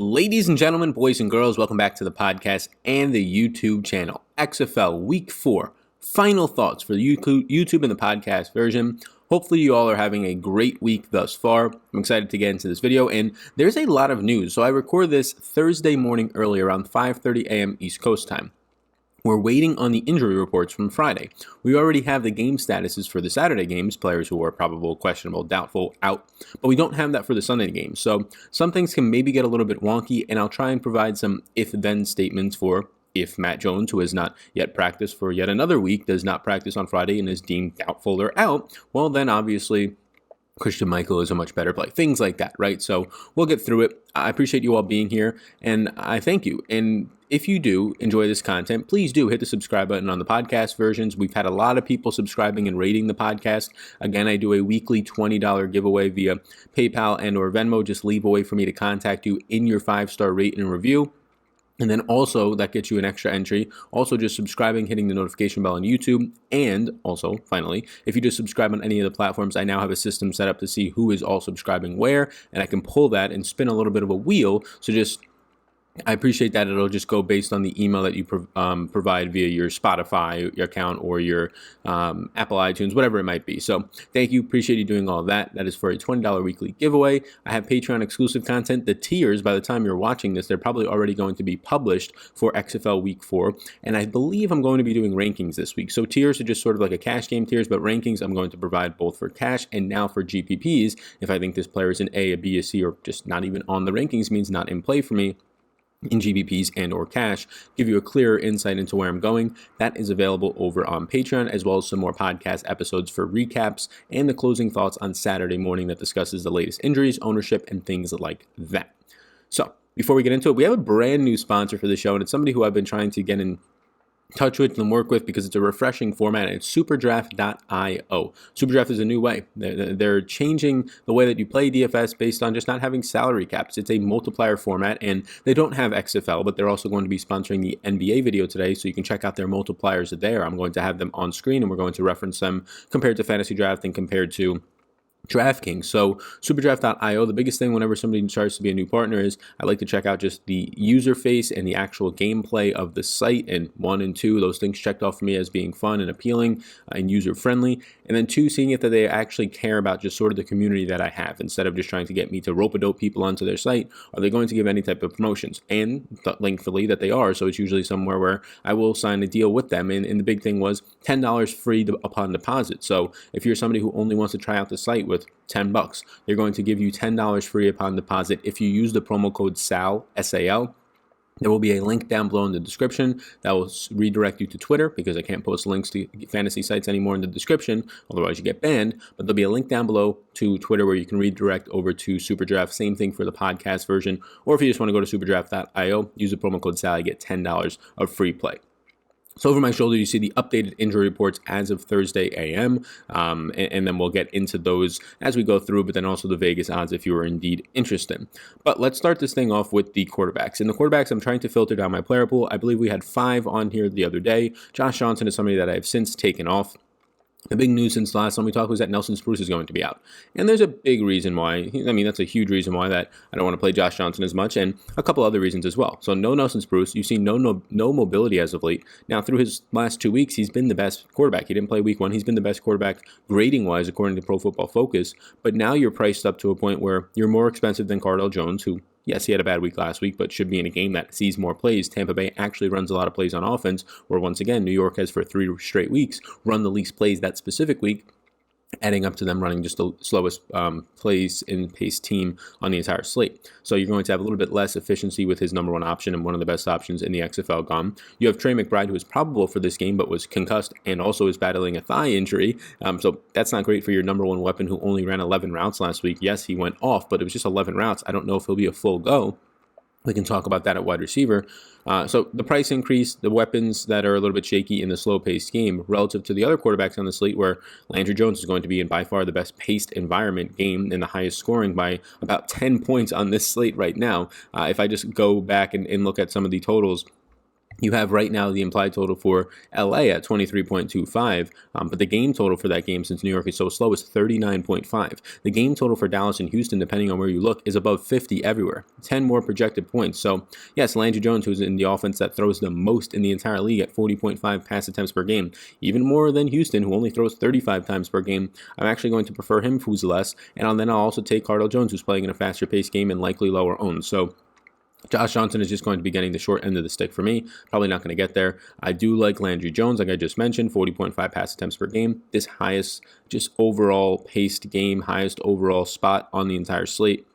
Ladies and gentlemen, boys and girls, welcome back to the podcast and the YouTube channel. XFL Week 4, final thoughts for the YouTube and the podcast version. Hopefully you all are having a great week thus far. I'm excited to get into this video, and there's a lot of news. So I record this Thursday morning early around 5:30 a.m. East Coast time. We're waiting on the injury reports from Friday. We already have the game statuses for the Saturday games, players who are probable, questionable, doubtful, out, but we don't have that for the Sunday games. So some things can maybe get a little bit wonky, and I'll try and provide some if-then statements for if Matt Jones, who has not yet practiced for yet another week, does not practice on Friday and is deemed doubtful or out, well then obviously Christian Michael is a much better play. Things like that, right? So we'll get through it. I appreciate you all being here, and I thank you. And if you do enjoy this content, please do hit the subscribe button on the podcast versions. We've had a lot of people subscribing and rating the podcast. Again, I do a weekly $20 giveaway via PayPal and or Venmo. Just leave a way for me to contact you in your 5-star rate and review. And then also that gets you an extra entry. Also just subscribing, hitting the notification bell on YouTube. And also, finally, if you just subscribe on any of the platforms, I now have a system set up to see who is all subscribing where. And I can pull that and spin a little bit of a wheel. So I appreciate that. It'll just go based on the email that you provide via your Spotify your account or your Apple iTunes, whatever it might be. So thank you. Appreciate you doing all of that. That is for a $20 weekly giveaway. I have Patreon exclusive content. The tiers, by the time you're watching this, they're probably already going to be published for XFL Week 4. And I believe I'm going to be doing rankings this week. So tiers are just sort of like a cash game tiers, but rankings I'm going to provide both for cash and now for GPPs. If I think this player is an A, a B, a C, or just not even on the rankings, means not in play for me in GBPs and or cash, give you a clearer insight into where I'm going. That is available over on Patreon, as well as some more podcast episodes for recaps and the closing thoughts on Saturday morning that discusses the latest injuries, ownership, and things like that. So before we get into it, we have a brand new sponsor for the show, and it's somebody who I've been trying to get in touch with and work with because it's a refreshing format, and it's superdraft.io. Superdraft is a new way. They're changing the way that you play DFS based on just not having salary caps. It's a multiplier format, and they don't have XFL, but they're also going to be sponsoring the NBA video today, so you can check out their multipliers there. I'm going to have them on screen, and we're going to reference them compared to Fantasy Draft and compared to DraftKings. So superdraft.io, the biggest thing whenever somebody starts to be a new partner is I like to check out just the user face and the actual gameplay of the site, and 1 and 2, those things checked off for me as being fun and appealing and user friendly. And then 2, seeing if that they actually care about just sort of the community that I have, instead of just trying to get me to rope-a-dope people onto their site. Are they going to give any type of promotions? And thankfully that they are, so it's usually somewhere where I will sign a deal with them. And the big thing was $10 free upon deposit. So if you're somebody who only wants to try out the site with $10, they're going to give you $10 free upon deposit if you use the promo code SAL, S-A-L. There will be a link down below in the description that will redirect you to Twitter, because I can't post links to fantasy sites anymore in the description, otherwise you get banned. But there'll be a link down below to Twitter where you can redirect over to Superdraft. Same thing for the podcast version. Or if you just want to go to superdraft.io, use the promo code SAL, you get $10 of free play. So over my shoulder, you see the updated injury reports as of Thursday a.m., and then we'll get into those as we go through, but then also the Vegas odds if you are indeed interested. But let's start this thing off with the quarterbacks. And the quarterbacks, I'm trying to filter down my player pool. I believe we had 5 on here the other day. Josh Johnson is somebody that I have since taken off. The big news since the last time we talked was that Nelson Spruce is going to be out. And there's a big reason why. I mean, that's a huge reason why that I don't want to play Josh Johnson as much, and a couple other reasons as well. So no Nelson Spruce. You've seen no mobility as of late. Now, through his last 2 weeks, he's been the best quarterback. He didn't play week 1. He's been the best quarterback grading-wise, according to Pro Football Focus. But now you're priced up to a point where you're more expensive than Cardell Jones, who, yes, he had a bad week last week, but should be in a game that sees more plays. Tampa Bay actually runs a lot of plays on offense, where once again, New York has for 3 straight weeks run the least plays that specific week, adding up to them running just the slowest plays in pace team on the entire slate. So you're going to have a little bit less efficiency with his number 1 option and one of the best options in the XFL gone. You have Trey McBride, who is probable for this game, but was concussed and also is battling a thigh injury. So that's not great for your number 1 weapon, who only ran 11 routes last week. Yes, he went off, but it was just 11 routes. I don't know if he'll be a full go. We can talk about that at wide receiver. So the price increase, the weapons that are a little bit shaky in the slow-paced game relative to the other quarterbacks on the slate, where Landry Jones is going to be in by far the best paced environment game and the highest scoring by about 10 points on this slate right now. If I just go back and look at some of the totals You have right now the implied total for LA at 23.25, but the game total for that game, since New York is so slow, is 39.5. The game total for Dallas and Houston, depending on where you look, is above 50 everywhere. 10 more projected points. So, yes, Landry Jones, who's in the offense that throws the most in the entire league at 40.5 pass attempts per game, even more than Houston, who only throws 35 times per game. I'm actually going to prefer him, who's less, and then I'll also take Cardale Jones, who's playing in a faster paced game and likely lower owned. So, Josh Johnson is just going to be getting the short end of the stick for me. Probably not going to get there. I do like Landry Jones, like I just mentioned, 40.5 pass attempts per game. This highest just overall paced game, highest overall spot on the entire slate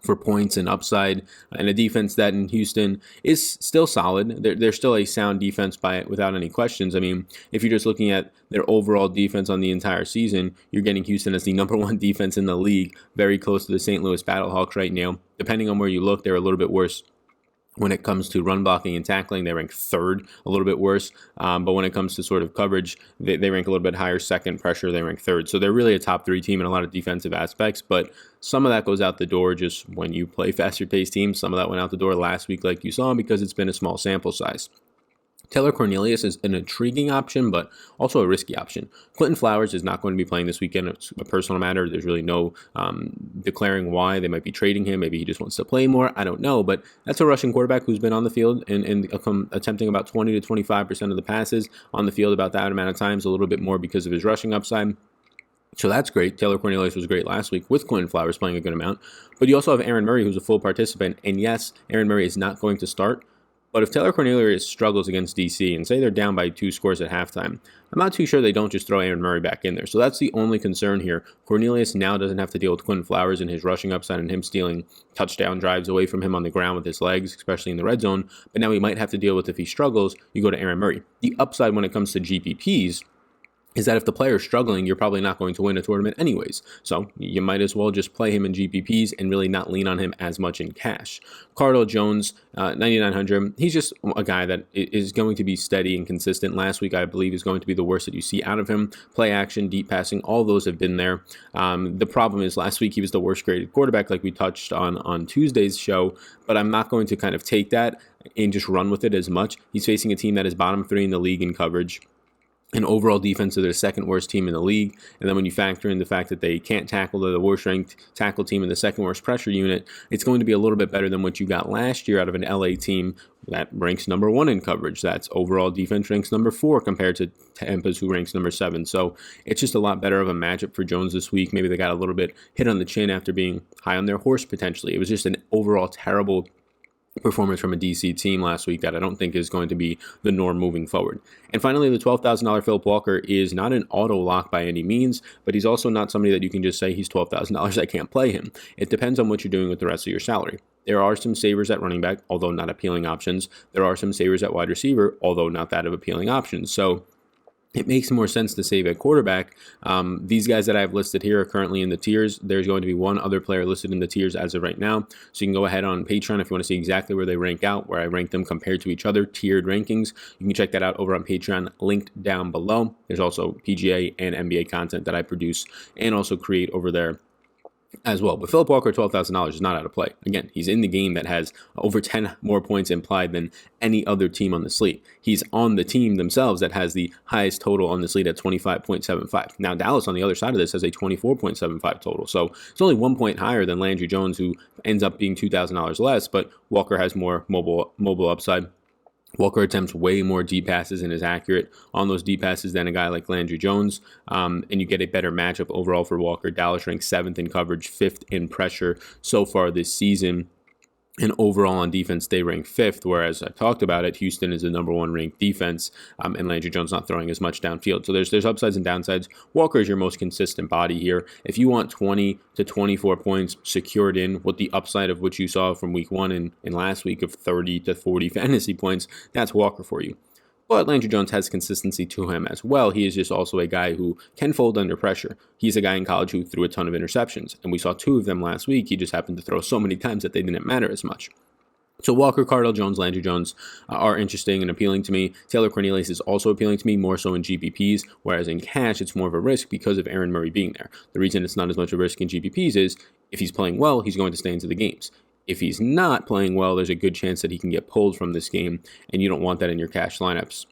for points and upside, and a defense that in Houston is still solid. They're still a sound defense without any questions. I mean, if you're just looking at their overall defense on the entire season, you're getting Houston as the number one defense in the league, very close to the St. Louis Battlehawks right now. Depending on where you look, they're a little bit worse. When it comes to run blocking and tackling, they rank third, a little bit worse. But when it comes to sort of coverage, they rank a little bit higher. Second, pressure, they rank third. So they're really a top three team in a lot of defensive aspects. But some of that goes out the door just when you play faster paced teams. Some of that went out the door last week, like you saw, because it's been a small sample size. Taylor Cornelius is an intriguing option, but also a risky option. Quentin Flowers is not going to be playing this weekend. It's a personal matter. There's really no declaring why. They might be trading him. Maybe he just wants to play more. I don't know. But that's a rushing quarterback who's been on the field and attempting about 20 to 25% of the passes on the field about that amount of times, a little bit more because of his rushing upside. So that's great. Taylor Cornelius was great last week with Quentin Flowers playing a good amount. But you also have Erin Murray, who's a full participant. And yes, Erin Murray is not going to start. But if Taylor Cornelius struggles against DC and say they're down by 2 scores at halftime, I'm not too sure they don't just throw Erin Murray back in there. So that's the only concern here. Cornelius now doesn't have to deal with Quentin Flowers and his rushing upside and him stealing touchdown drives away from him on the ground with his legs, especially in the red zone. But now he might have to deal with, if he struggles, you go to Erin Murray. The upside when it comes to GPPs is that if the player is struggling, you're probably not going to win a tournament anyways. So you might as well just play him in GPPs and really not lean on him as much in cash. Cardale Jones, 9,900. He's just a guy that is going to be steady and consistent. Last week, I believe, is going to be the worst that you see out of him. Play action, deep passing, all those have been there. The problem is last week he was the worst graded quarterback, like we touched on Tuesday's show, but I'm not going to kind of take that and just run with it as much. He's facing a team that is bottom 3 in the league in coverage. An overall defense, so they're the second worst team in the league. And then when you factor in the fact that they can't tackle, they're the worst ranked tackle team in the second worst pressure unit, it's going to be a little bit better than what you got last year out of an LA team that ranks number 1 in coverage. That's overall defense ranks number 4 compared to Tampa's, who ranks number 7. So it's just a lot better of a matchup for Jones this week. Maybe they got a little bit hit on the chin after being high on their horse potentially. It was just an overall terrible performance from a DC team last week that I don't think is going to be the norm moving forward. And finally, the $12,000 Phillip Walker is not an auto lock by any means, but he's also not somebody that you can just say he's $12,000, I can't play him. It depends on what you're doing with the rest of your salary. There are some savers at running back, although not appealing options. There are some savers at wide receiver, although not that of appealing options. So it makes more sense to save at quarterback. These guys that I have listed here are currently in the tiers. There's going to be one other player listed in the tiers as of right now. So you can go ahead on Patreon if you want to see exactly where they rank out, where I rank them compared to each other, tiered rankings. You can check that out over on Patreon, linked down below. There's also PGA and NBA content that I produce and also create over there as well. But Phillip Walker, $12,000 is not out of play. Again, he's in the game that has over 10 more points implied than any other team on the slate. He's on the team themselves that has the highest total on the slate at 25.75. Now, Dallas on the other side of this has a 24.75 total. So it's only 1 point higher than Landry Jones, who ends up being $2,000 less, but Walker has more mobile upside. Walker attempts way more deep passes and is accurate on those deep passes than a guy like Landry Jones, and you get a better matchup overall for Walker. Dallas ranks 7th in coverage, 5th in pressure so far this season. And overall on defense, they rank 5th, whereas I talked about it, Houston is the number 1 ranked defense, and Landry Jones not throwing as much downfield. So there's upsides and downsides. Walker is your most consistent body here. If you want 20 to 24 points secured in with the upside of what you saw from week 1 and last week of 30 to 40 fantasy points, that's Walker for you. But Landry Jones has consistency to him as well. He is just also a guy who can fold under pressure. He's a guy in college who threw a ton of interceptions, and we saw 2 of them last week. He just happened to throw so many times that they didn't matter as much. So Walker, Cardale Jones, Landry Jones are interesting and appealing to me. Taylor Cornelius is also appealing to me, more so in GPPs, whereas in cash, it's more of a risk because of Erin Murray being there. The reason it's not as much a risk in GPPs is if he's playing well, he's going to stay into the games. If he's not playing well, there's a good chance that he can get pulled from this game, and you don't want that in your cash lineups.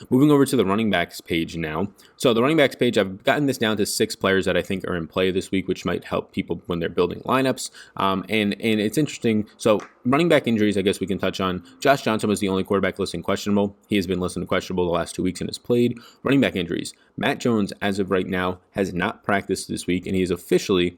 Moving over to the running backs page now. So the running backs page, I've gotten this down to 6 players that I think are in play this week, which might help people when they're building lineups. And it's interesting. So running back injuries, I guess we can touch on. Josh Johnson was the only quarterback listed questionable. He has been listed questionable the last 2 weeks and has played. Running back injuries. Matt Jones, as of right now, has not practiced this week, and he is officially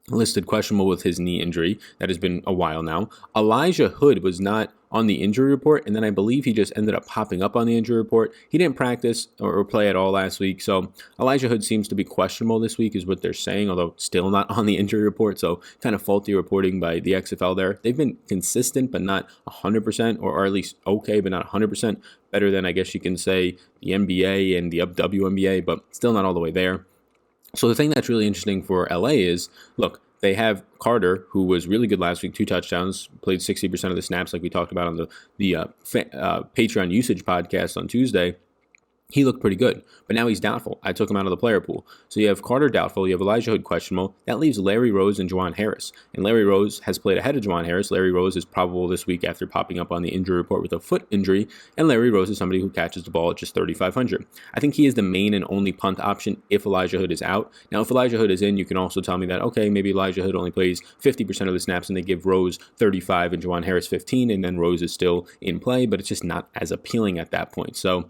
listed questionable with his knee injury. That has been a while now. Elijah Hood was not on the injury report, and then I believe he just ended up popping up on the injury report. He didn't practice or play at all last week, so Elijah Hood seems to be questionable this week is what they're saying, although still not on the injury report, so kind of faulty reporting by the XFL there. They've been consistent, but not 100%, or at least okay, but not 100% better than, I guess you can say, the NBA and the WNBA, but still not all the way there. So the thing that's really interesting for LA is, look, they have Carter, who was really good last week, 2 touchdowns, played 60% of the snaps like we talked about on the Patreon usage podcast on Tuesday. He looked pretty good, but now he's doubtful. I took him out of the player pool. So you have Carter doubtful, you have Elijah Hood questionable. That leaves Larry Rose and Juwan Harris. And Larry Rose has played ahead of Juwan Harris. Larry Rose is probable this week after popping up on the injury report with a foot injury. And Larry Rose is somebody who catches the ball at just 3,500. I think he is the main and only punt option if Elijah Hood is out. Now, if Elijah Hood is in, you can also tell me that, okay, maybe Elijah Hood only plays 50% of the snaps and they give Rose 35 and Juwan Harris 15, and then Rose is still in play, but it's just not as appealing at that point. So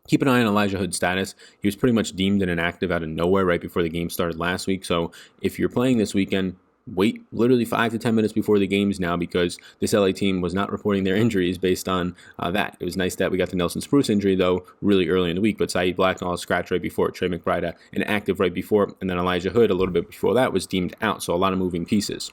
keep an eye on Elijah Hood's status. He was pretty much deemed an inactive out of nowhere right before the game started last week. So if you're playing this weekend, wait literally 5 to 10 minutes before the games now, because this LA team was not reporting their injuries based on that. It was nice that we got the Nelson Spruce injury, though, really early in the week. But Saeed Blacknall a scratch right before, Trey McBride an active right before, and then Elijah Hood a little bit before that was deemed out. So a lot of moving pieces.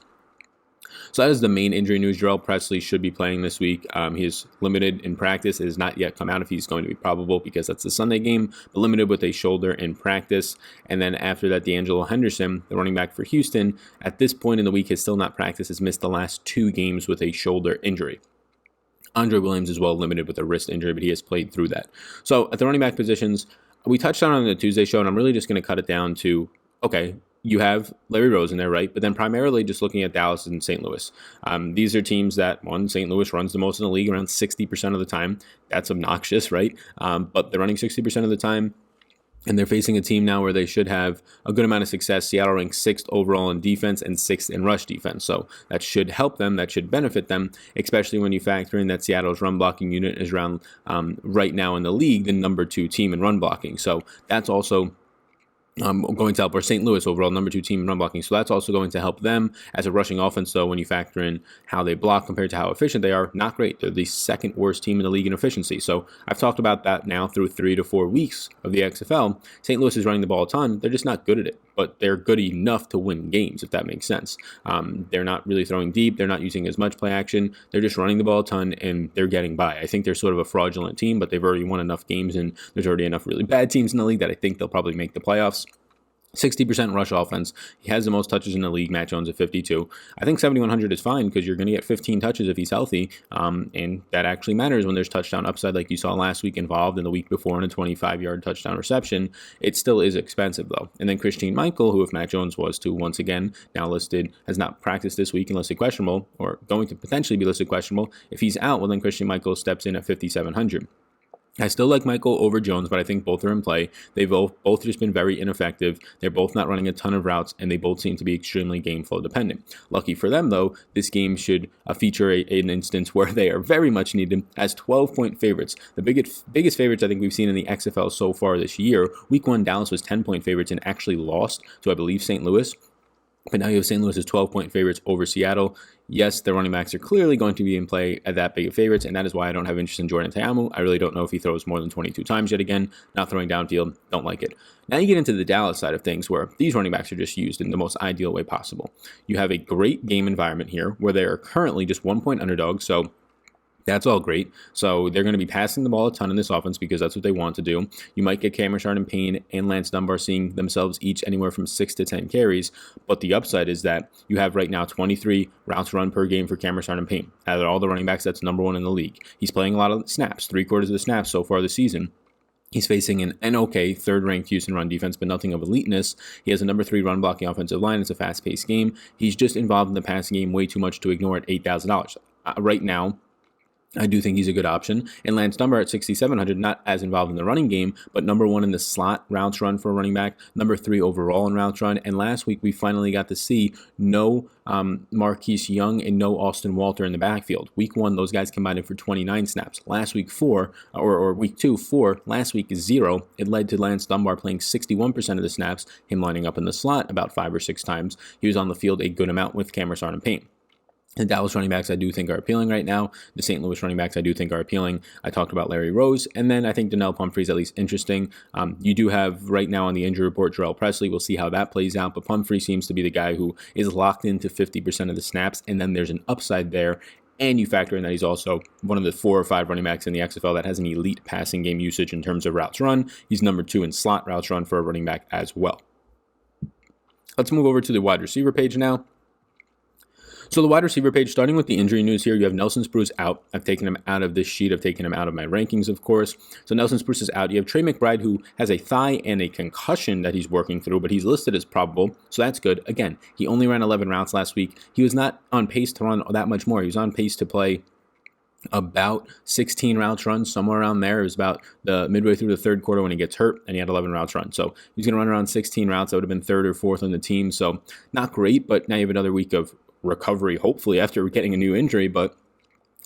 So that is the main injury news. Jarrell Presley should be playing this week. He is limited in practice. It has not yet come out if he's going to be probable because that's the Sunday game, but limited with a shoulder in practice. And then after that, D'Angelo Henderson, the running back for Houston, at this point in the week has still not practiced, has missed the last 2 games with a shoulder injury. Andre Williams is well limited with a wrist injury, but he has played through that. So at the running back positions, we touched on the Tuesday show, and I'm really just going to cut it down to, okay, you have Larry Rose in there, right? But then primarily just looking at Dallas and St. Louis. These are teams that, St. Louis runs the most in the league around 60% of the time. That's obnoxious, right? But they're running 60% of the time, and they're facing a team now where they should have a good amount of success. Seattle ranks 6th overall in defense and 6th in rush defense. So that should help them. That should benefit them, especially when you factor in that Seattle's run blocking unit is around, right now in the league, the number 2 team in run blocking. So that's also going to help, or St. Louis overall number 2 team in run blocking. So that's also going to help them as a rushing offense, though, when you factor in how they block compared to how efficient they are. Not great. They're the 2nd worst team in the league in efficiency. So I've talked about that now through 3 to 4 weeks of the XFL. St. Louis is running the ball a ton. They're just not good at it, but they're good enough to win games, if that makes sense. They're not really throwing deep. They're not using as much play action. They're just running the ball a ton, and they're getting by. I think they're sort of a fraudulent team, but they've already won enough games, and there's already enough really bad teams in the league that I think they'll probably make the playoffs. 60% rush offense. He has the most touches in the league. Matt Jones at 52. I think 7,100 is fine because you're going to get 15 touches if he's healthy, and that actually matters when there's touchdown upside like you saw last week involved and the week before in a 25-yard touchdown reception. It still is expensive, though. And then Christine Michael, who if Matt Jones was to, once again, now listed, has not practiced this week and listed questionable, or going to potentially be listed questionable. If he's out, well, then Christine Michael steps in at 5,700. I still like Michael over Jones, but I think both are in play. They've both just been very ineffective. They're both not running a ton of routes, and they both seem to be extremely game flow dependent. Lucky for them, though, this game should feature an instance where they are very much needed as 12-point favorites. The biggest favorites I think we've seen in the XFL so far this year. Week 1, Dallas was 10-point favorites and actually lost to, I believe, St. Louis. But now you have St. Louis as 12-point favorites over Seattle. Yes, the running backs are clearly going to be in play at that big of favorites, and that is why I don't have interest in Jordan Ta'amu. I really don't know if he throws more than 22 times yet again. Not throwing downfield, don't like it. Now you get into the Dallas side of things where these running backs are just used in the most ideal way possible. You have a great game environment here where they are currently just 1-point underdogs, so that's all great. So they're going to be passing the ball a ton in this offense because that's what they want to do. You might get Cameron and Payne and Lance Dunbar seeing themselves each anywhere from 6 to 10 carries. But the upside is that you have right now 23 routes run per game for Cameron and Payne. Out of all the running backs, that's number 1 in the league. He's playing a lot of snaps, 3/4 of the snaps so far this season. He's facing an okay third-ranked Houston run defense, but nothing of eliteness. He has a number 3 run blocking offensive line. It's a fast-paced game. He's just involved in the passing game way too much to ignore at $8,000. Right now, I do think he's a good option. And Lance Dunbar at 6,700, not as involved in the running game, but number 1 in the slot routes run for a running back, number 3 overall in routes run. And last week, we finally got to see no Marquise Young and no Austin Walter in the backfield. Week 1, those guys combined for 29 snaps. Last week, 4, or week 2, 4. Last week is 0. It led to Lance Dunbar playing 61% of the snaps, him lining up in the slot about 5 or 6 times. He was on the field a good amount with Cameron Sard and Payne. The Dallas running backs I do think are appealing right now. The St. Louis running backs I do think are appealing. I talked about Larry Rose, and then I think Donnell Pumphrey's at least interesting. You do have right now on the injury report Jarrell Presley. We'll see how that plays out, but Pumphrey seems to be the guy who is locked into 50% of the snaps, and then there's an upside there. And you factor in that he's also one of the 4 or 5 running backs in the XFL that has an elite passing game usage in terms of routes run. He's number 2 in slot routes run for a running back as well. Let's move over to the wide receiver page now. So the wide receiver page, starting with the injury news here, you have Nelson Spruce out. I've taken him out of this sheet. I've taken him out of my rankings, of course. So Nelson Spruce is out. You have Trey McBride, who has a thigh and a concussion that he's working through, but he's listed as probable, so that's good. Again, he only ran 11 routes last week. He was not on pace to run that much more. He was on pace to play about 16 routes run, somewhere around there. It was about the midway through the third quarter when he gets hurt, and he had 11 routes run. So he's going to run around 16 routes. That would have been 3rd or 4th on the team. So not great, but now you have another week of recovery, hopefully, after getting a new injury, but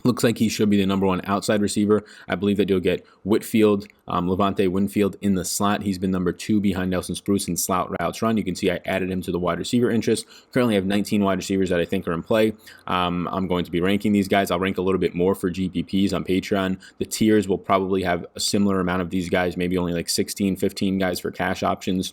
looks like he should be the number 1 outside receiver. I believe that you'll get Whitfield, Levante Winfield in the slot. He's been number 2 behind Nelson Spruce in slot routes run. You can see I added him to the wide receiver interest. Currently, I have 19 wide receivers that I think are in play. I'm going to be ranking these guys. I'll rank a little bit more for GPPs on Patreon. The tiers will probably have a similar amount of these guys, maybe only like 16, 15 guys for cash options.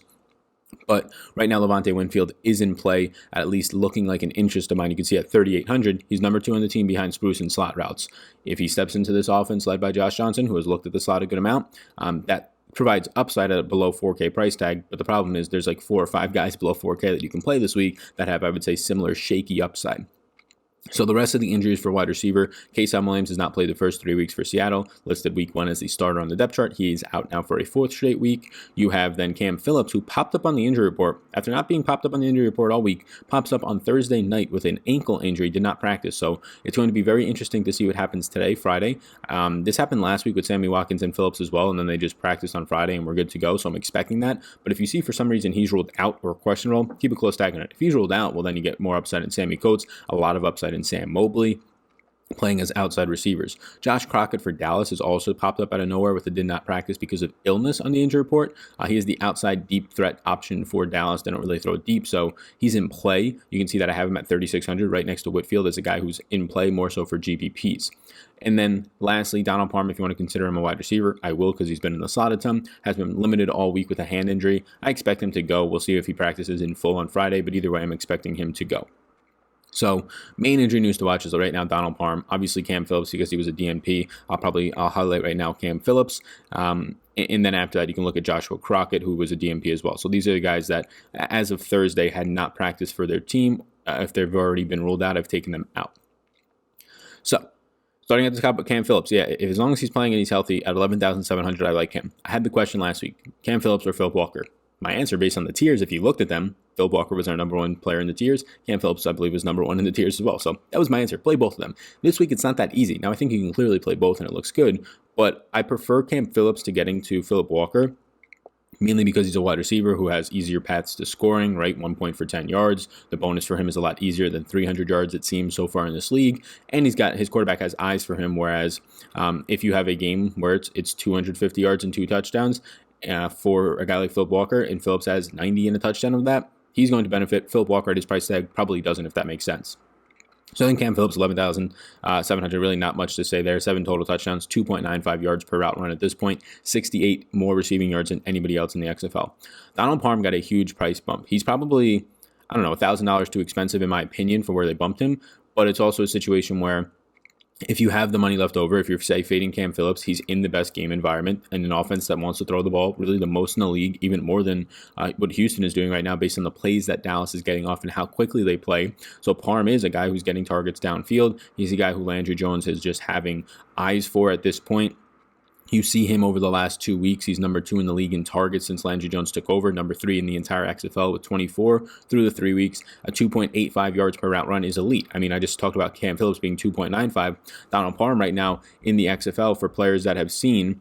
But right now, Levante Winfield is in play, at least looking like an interest of mine. You can see at 3,800, he's number 2 on the team behind Spruce in slot routes. If he steps into this offense led by Josh Johnson, who has looked at the slot a good amount, that provides upside at a below 4K price tag. But the problem is there's like 4 or 5 guys below 4K that you can play this week that have, I would say, similar shaky upside. So the rest of the injuries for wide receiver, Kayshawn Williams has not played the first 3 weeks for Seattle, listed week 1 as the starter on the depth chart. He's out now for a 4th straight week. You have then Cam Phillips, who popped up on the injury report after not being popped up on the injury report all week, pops up on Thursday night with an ankle injury, did not practice. So it's going to be very interesting to see what happens today, Friday. This happened last week with Sammy Watkins and Phillips as well, and then they just practiced on Friday and we're good to go. So I'm expecting that. But if you see for some reason he's ruled out or questionable, keep a close tag on it. If he's ruled out, well, then you get more upside in Sammy Coates, a lot of upside in Sam Mobley, playing as outside receivers. Josh Crockett for Dallas has also popped up out of nowhere with a did not practice because of illness on the injury report. He is the outside deep threat option for Dallas. They don't really throw it deep, so he's in play. You can see that I have him at 3,600 right next to Whitfield as a guy who's in play more so for GPPs. And then lastly, Donald Parm, if you want to consider him a wide receiver, I will because he's been in the slot a ton, has been limited all week with a hand injury. I expect him to go. We'll see if he practices in full on Friday, but either way, I'm expecting him to go. So main injury news to watch is right now Donald Parm, obviously Cam Phillips because he was a DNP. I'll highlight right now Cam Phillips. And then after that, you can look at Joshua Crockett, who was a DNP as well. So these are the guys that, as of Thursday, had not practiced for their team. If they've already been ruled out, I've taken them out. So starting at the top with Cam Phillips, as long as he's playing and he's healthy, at 11,700, I like him. I had the question last week, Cam Phillips or Phillip Walker? My answer based on the tiers, if you looked at them, Phillip Walker was our number 1 player in the tiers. Cam Phillips, I believe, was number 1 in the tiers as well. So that was my answer. Play both of them. This week, it's not that easy. Now, I think you can clearly play both and it looks good, but I prefer Cam Phillips to getting to Phillip Walker, mainly because he's a wide receiver who has easier paths to scoring, right? 1 point for 10 yards. The bonus for him is a lot easier than 300 yards, it seems, so far in this league. And his quarterback has eyes for him, whereas if you have a game where it's 250 yards and 2 touchdowns, for a guy like Phillip Walker, and Phillips has 90 and a touchdown of that, he's going to benefit. Phillip Walker at his price tag probably doesn't, if that makes sense. So I think Cam Phillips, 11,700, really not much to say there. 7 total touchdowns, 2.95 yards per route run at this point, 68 more receiving yards than anybody else in the XFL. Donald Parm got a huge price bump. He's probably, $1,000 too expensive in my opinion for where they bumped him, but it's also a situation where if you have the money left over, if you're, say, fading Cam Phillips, he's in the best game environment and an offense that wants to throw the ball really the most in the league, even more than what Houston is doing right now based on the plays that Dallas is getting off and how quickly they play. So Parm is a guy who's getting targets downfield. He's a guy who Landry Jones is just having eyes for at this point. You see him over the last 2 weeks. He's number 2 in the league in targets since Landry Jones took over, number 3 in the entire XFL with 24 through the 3 weeks. A 2.85 yards per route run is elite. I mean, I just talked about Cam Phillips being 2.95. Donald Parm right now in the XFL for players that have seen,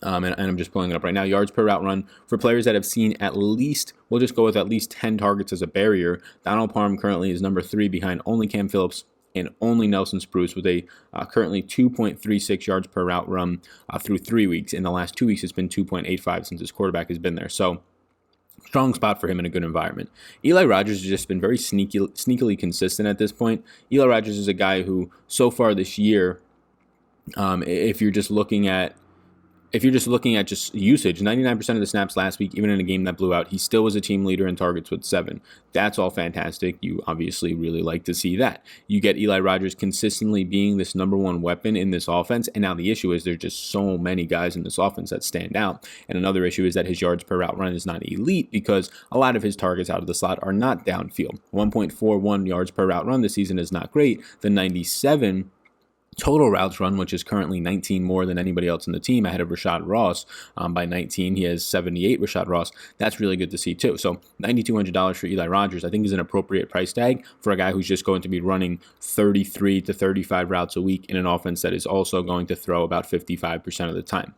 and I'm just pulling it up right now, yards per route run for players that have seen at least, we'll just go with at least 10 targets as a barrier. Donald Parm currently is number 3 behind only Cam Phillips and only Nelson Spruce with a currently 2.36 yards per route run through 3 weeks. In the last 2 weeks, it's been 2.85 since his quarterback has been there. So strong spot for him in a good environment. Eli Rodgers has just been very sneakily consistent at this point. Eli Rodgers is a guy who so far this year, if you're just looking at just usage, 99% of the snaps last week, even in a game that blew out, he still was a team leader in targets with 7. That's all fantastic. You obviously really like to see that. You get Eli Rodgers consistently being this number 1 weapon in this offense, and now the issue is there's just so many guys in this offense that stand out. And another issue is that his yards per route run is not elite because a lot of his targets out of the slot are not downfield. 1.41 yards per route run this season is not great. The 97 total routes run, which is currently 19 more than anybody else in the team, ahead of Rashad Ross by 19. He has 78, Rashad Ross. That's really good to see too. So $9,200 for Eli Rodgers, I think, is an appropriate price tag for a guy who's just going to be running 33 to 35 routes a week in an offense that is also going to throw about 55% of the time.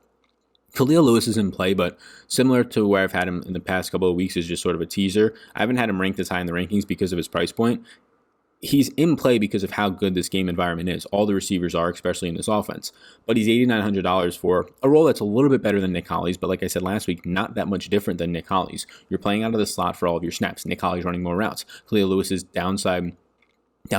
Julio Lewis is in play, but similar to where I've had him in the past couple of weeks, is just sort of a teaser. I haven't had him ranked as high in the rankings because of his price point. He's in play because of how good this game environment is. All the receivers are, especially in this offense. But he's $8,900 for a role that's a little bit better than Nick Holly's, but like I said last week, not that much different than Nick Holly's. You're playing out of the slot for all of your snaps. Nick Holly's running more routes. Julio Lewis's down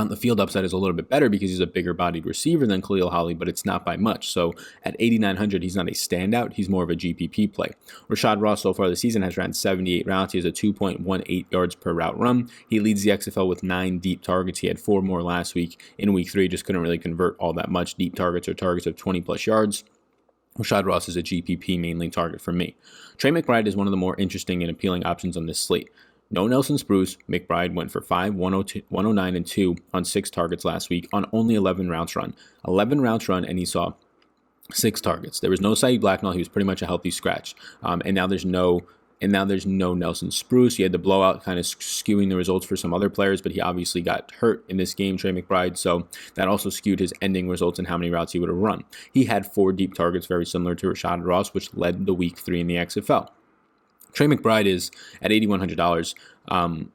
the field upside is a little bit better because he's a bigger bodied receiver than Khalil Holly, but it's not by much. So at 8,900, he's not a standout. He's more of a GPP play. Rashad Ross so far this season has ran 78 routes. He has a 2.18 yards per route run. He leads the XFL with 9 deep targets. He had 4 more last week. In week 3, just couldn't really convert all that much. Deep targets or targets of 20 plus yards. Rashad Ross is a GPP mainly target for me. Trey McBride is one of the more interesting and appealing options on this slate. No Nelson Spruce. McBride went for 5, 109, and 2 on 6 targets last week on only 11 routes run. 11 routes run, and he saw 6 targets. There was no Saeed Blacknall. He was pretty much a healthy scratch. And now there's no Nelson Spruce. He had the blowout kind of skewing the results for some other players, but he obviously got hurt in this game, Trey McBride, so that also skewed his ending results and how many routes he would have run. He had 4 deep targets, very similar to Rashad Ross, which led the week 3 in the XFL. Trey McBride is at $8,100,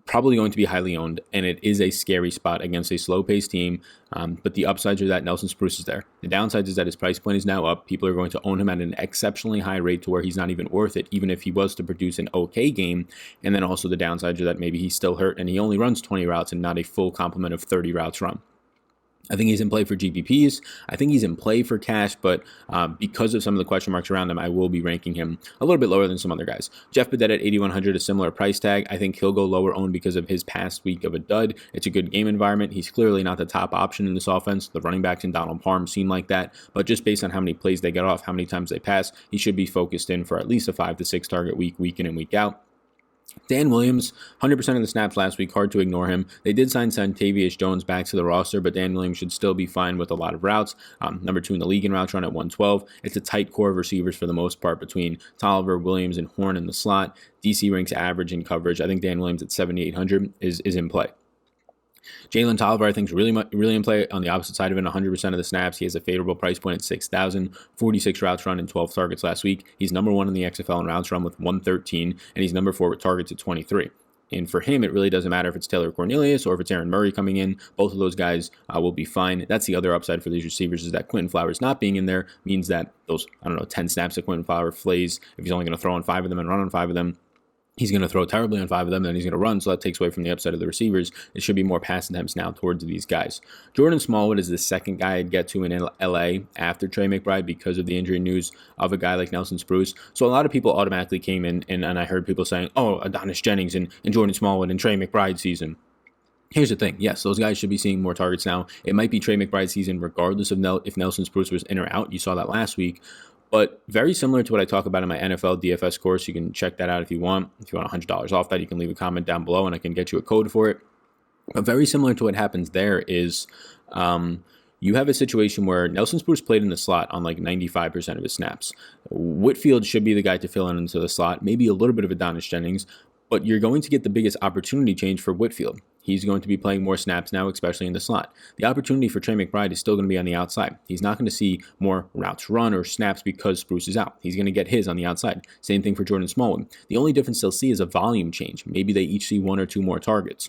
probably going to be highly owned, and it is a scary spot against a slow-paced team, but the upsides are that Nelson Spruce is there. The downsides is that his price point is now up. People are going to own him at an exceptionally high rate to where he's not even worth it, even if he was to produce an okay game, and then also the downsides are that maybe he's still hurt, and he only runs 20 routes and not a full complement of 30 routes run. I think he's in play for GPPs. I think he's in play for cash, but because of some of the question marks around him, I will be ranking him a little bit lower than some other guys. Jeff Badet at $8,100, a similar price tag. I think he'll go lower owned because of his past week of a dud. It's a good game environment. He's clearly not the top option in this offense. The running backs in Donald Parm seem like that, but just based on how many plays they get off, how many times they pass, he should be focused in for at least a 5 to 6 target week in and week out. Dan Williams, 100% of the snaps last week, hard to ignore him. They did sign Santavius Jones back to the roster, but Dan Williams should still be fine with a lot of routes. Number 2 in the league in routes run at 112. It's a tight core of receivers for the most part between Tolliver, Williams, and Horn in the slot. DC ranks average in coverage. I think Dan Williams at 7,800 is in play. Jalen Tolliver, I think, is really in play on the opposite side of it. 100% of the snaps. He has a favorable price point at $6,000. 46 routes run and 12 targets last week. He's number 1 in the XFL in routes run with 113, and he's number 4 with targets at 23. And for him, it really doesn't matter if it's Taylor Cornelius or if it's Erin Murray coming in. Both of those guys will be fine. That's the other upside for these receivers, is that Quentin Flowers not being in there means that those, 10 snaps that Quentin Flowers plays, if he's only going to throw on 5 of them and run on 5 of them, he's going to throw terribly on 5 of them, then he's going to run, so that takes away from the upside of the receivers. It should be more pass attempts now towards these guys. Jordan Smallwood is the second guy I'd get to in LA after Trey McBride because of the injury news of a guy like Nelson Spruce. So a lot of people automatically came in, and I heard people saying, oh, Adonis Jennings and Jordan Smallwood and Trey McBride season. Here's the thing. Yes, those guys should be seeing more targets now. It might be Trey McBride season regardless of if Nelson Spruce was in or out. You saw that last week. But very similar to what I talk about in my NFL DFS course. You can check that out if you want. If you want $100 off that, you can leave a comment down below and I can get you a code for it. But very similar to what happens there is you have a situation where Nelson Spruce played in the slot on like 95% of his snaps. Whitfield should be the guy to fill in into the slot, maybe a little bit of Adonis Jennings, but you're going to get the biggest opportunity change for Whitfield. He's going to be playing more snaps now, especially in the slot. The opportunity for Trey McBride is still going to be on the outside. He's not going to see more routes run or snaps because Spruce is out. He's going to get his on the outside. Same thing for Jordan Smallwood. The only difference they'll see is a volume change. Maybe they each see 1 or 2 more targets.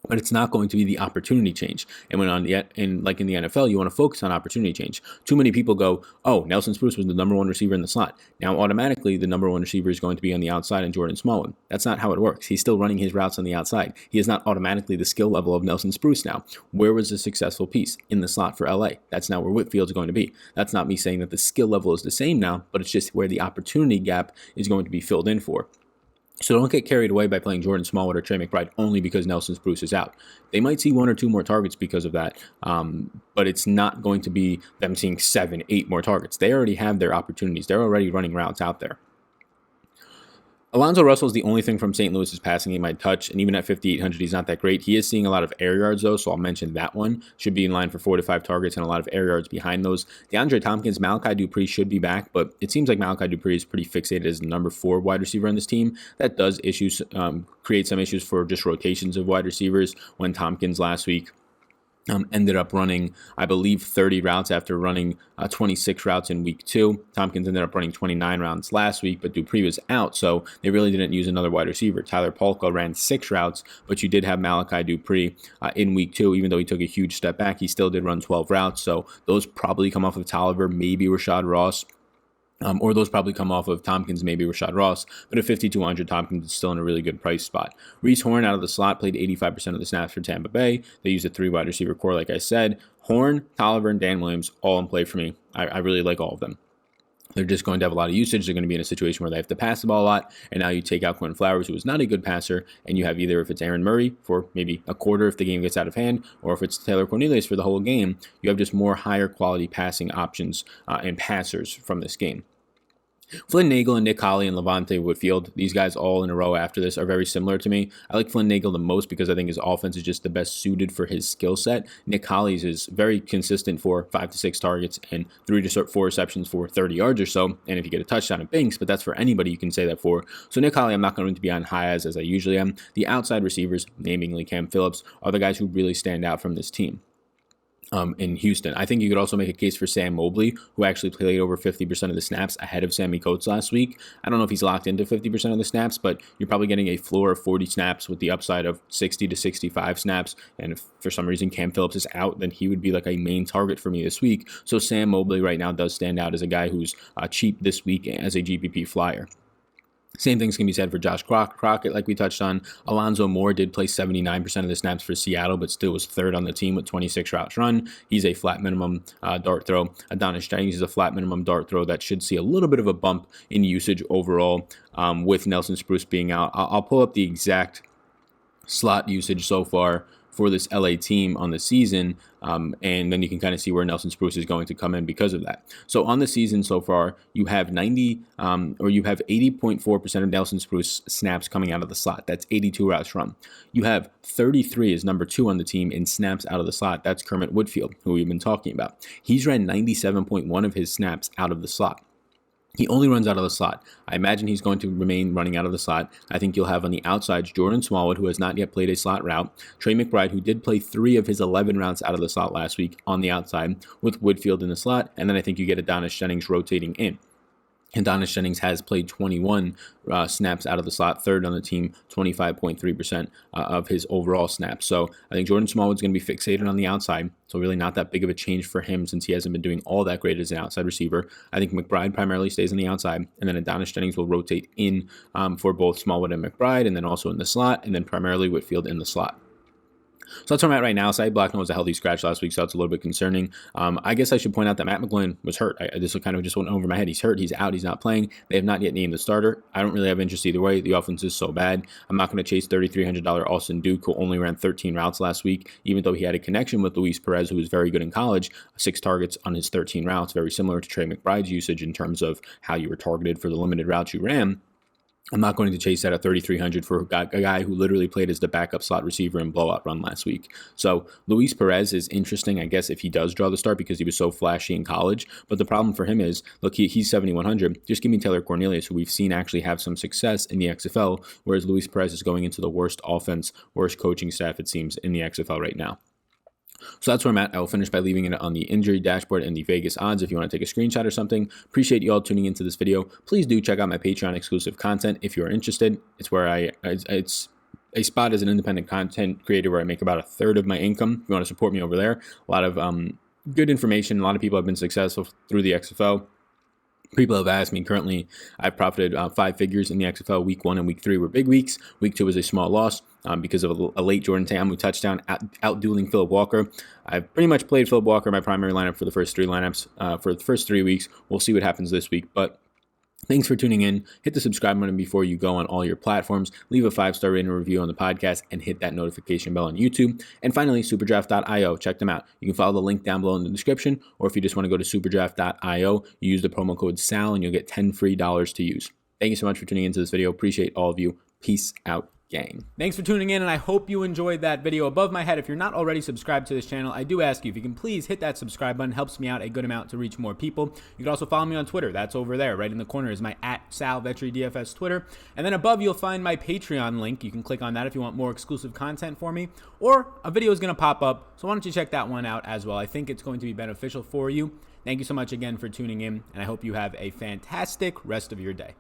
But it's not going to be the opportunity change. And when in the NFL, you want to focus on opportunity change. Too many people go, oh, Nelson Spruce was the number 1 receiver in the slot. Now, automatically, the number 1 receiver is going to be on the outside in Jordan Smallwood. That's not how it works. He's still running his routes on the outside. He is not automatically the skill level of Nelson Spruce now. Where was the successful piece? In the slot for LA. That's now where Whitfield's going to be. That's not me saying that the skill level is the same now, but it's just where the opportunity gap is going to be filled in for. So don't get carried away by playing Jordan Smallwood or Trey McBride only because Nelson Spruce is out. They might see 1 or 2 more targets because of that, but it's not going to be them seeing 7, 8 more targets. They already have their opportunities. They're already running routes out there. Alonzo Russell is the only thing from St. Louis's passing he might touch, and even at 5,800, he's not that great. He is seeing a lot of air yards, though, so I'll mention that one. Should be in line for 4 to 5 targets and a lot of air yards behind those. Deandre Thompkins, Malachi Dupre should be back, but it seems like Malachi Dupre is pretty fixated as the number 4 wide receiver on this team. That does create some issues for just rotations of wide receivers when Thompkins last week ended up running, I believe, 30 routes after running 26 routes in week 2. Tompkins ended up running 29 routes last week, but Dupree was out, so they really didn't use another wide receiver. Tyler Polka ran 6 routes, but you did have Malachi Dupre in week 2. Even though he took a huge step back, he still did run 12 routes, so those probably come off of Tolliver, maybe Rashad Ross. Or those probably come off of Tompkins, maybe Rashad Ross. But at 5,200, Tompkins is still in a really good price spot. Reese Horn out of the slot played 85% of the snaps for Tampa Bay. They used a 3 wide receiver core, like I said. Horn, Tolliver, and Dan Williams all in play for me. I really like all of them. They're just going to have a lot of usage. They're going to be in a situation where they have to pass the ball a lot. And now you take out Quinn Flowers, who is not a good passer, and you have either if it's Erin Murray for maybe a quarter if the game gets out of hand, or if it's Taylor Cornelius for the whole game, you have just more higher quality passing options and passers from this game. Flynn Eagle and Nick Holley and Levante Whitfield, these guys all in a row after this are very similar to me. I like Flynn Eagle the most because I think his offense is just the best suited for his skill set. Nick Holley's is very consistent for 5 to 6 targets and 3 to 4 receptions for 30 yards or so. And if you get a touchdown, it binks, but that's for anybody you can say that for. So Nick Holley, I'm not going to be on high as I usually am. The outside receivers, namely Cam Phillips, are the guys who really stand out from this team. In Houston. I think you could also make a case for Sam Mobley, who actually played over 50% of the snaps ahead of Sammy Coates last week. I don't know if he's locked into 50% of the snaps, but you're probably getting a floor of 40 snaps with the upside of 60 to 65 snaps. And if for some reason Cam Phillips is out, then he would be like a main target for me this week. So Sam Mobley right now does stand out as a guy who's cheap this week as a GPP flyer. Same things can be said for Josh Crockett, like we touched on. Alonzo Moore did play 79% of the snaps for Seattle, but still was 3rd on the team with 26 routes run. He's a flat minimum dart throw. Adonis Jennings is a flat minimum dart throw that should see a little bit of a bump in usage overall with Nelson Spruce being out. I'll pull up the exact slot usage so far for this LA team on the season, and then you can kind of see where Nelson Spruce is going to come in because of that. So on the season so far, you have 80.4% of Nelson Spruce snaps coming out of the slot. That's 82 routes run. You have 33 as number 2 on the team in snaps out of the slot. That's Kermit Whitfield, who we've been talking about. He's ran 97.1 of his snaps out of the slot. He only runs out of the slot. I imagine he's going to remain running out of the slot. I think you'll have on the outsides Jordan Smallwood, who has not yet played a slot route. Trey McBride, who did play 3 of his 11 routes out of the slot last week on the outside with Whitfield in the slot. And then I think you get Adonis Jennings rotating in. Adonis Jennings has played 21 snaps out of the slot, 3rd on the team, 25.3% of his overall snaps. So I think Jordan Smallwood's going to be fixated on the outside, so really not that big of a change for him since he hasn't been doing all that great as an outside receiver. I think McBride primarily stays on the outside, and then Adonis Jennings will rotate in for both Smallwood and McBride, and then also in the slot, and then primarily Whitfield in the slot. So that's where I'm at right now. Saeed Blacknell was a healthy scratch last week, so that's a little bit concerning. I guess I should point out that Matt McGloin was hurt. This kind of just went over my head. He's hurt. He's out. He's not playing. They have not yet named the starter. I don't really have interest either way. The offense is so bad. I'm not going to chase $3,300 Austin Duke, who only ran 13 routes last week, even though he had a connection with Luis Perez, who was very good in college. 6 targets on his 13 routes, very similar to Trey McBride's usage in terms of how you were targeted for the limited routes you ran. I'm not going to chase that at 3,300 for a guy who literally played as the backup slot receiver in blowout run last week. So Luis Perez is interesting, I guess, if he does draw the start because he was so flashy in college. But the problem for him is, look, he's 7,100. Just give me Taylor Cornelius, who we've seen actually have some success in the XFL, whereas Luis Perez is going into the worst offense, worst coaching staff, it seems, in the XFL right now. So that's where I'm at. I will finish by leaving it on the injury dashboard and the Vegas odds if you want to take a screenshot or something. Appreciate you all tuning into this video. Please do check out my Patreon exclusive content if you are interested. It's where it's a spot as an independent content creator where I make about a third of my income. If you want to support me over there, a lot of good information. A lot of people have been successful through the XFL. People have asked me. Currently, I've profited 5 figures in the XFL. Week 1 and Week 3 were big weeks. Week 2 was a small loss because of a late Jordan Ta'amu touchdown out-dueling Phillip Walker. I've pretty much played Phillip Walker in my primary lineup for the first 3 lineups for the first 3 weeks. We'll see what happens this week, but thanks for tuning in. Hit the subscribe button before you go on all your platforms. Leave a 5-star rating and review on the podcast and hit that notification bell on YouTube. And finally, superdraft.io. Check them out. You can follow the link down below in the description, or if you just want to go to superdraft.io, you use the promo code SAL and you'll get $10 free to use. Thank you so much for tuning into this video. Appreciate all of you. Peace out, gang. Thanks for tuning in, and I hope you enjoyed that video. Above my head, if you're not already subscribed to this channel, I do ask you if you can please hit that subscribe button. Helps me out a good amount to reach more people. You can also follow me on Twitter. That's over there. Right in the corner is my @SalVetryDFS Twitter. And then above, you'll find my Patreon link. You can click on that if you want more exclusive content for me, or a video is going to pop up. So why don't you check that one out as well? I think it's going to be beneficial for you. Thank you so much again for tuning in, and I hope you have a fantastic rest of your day.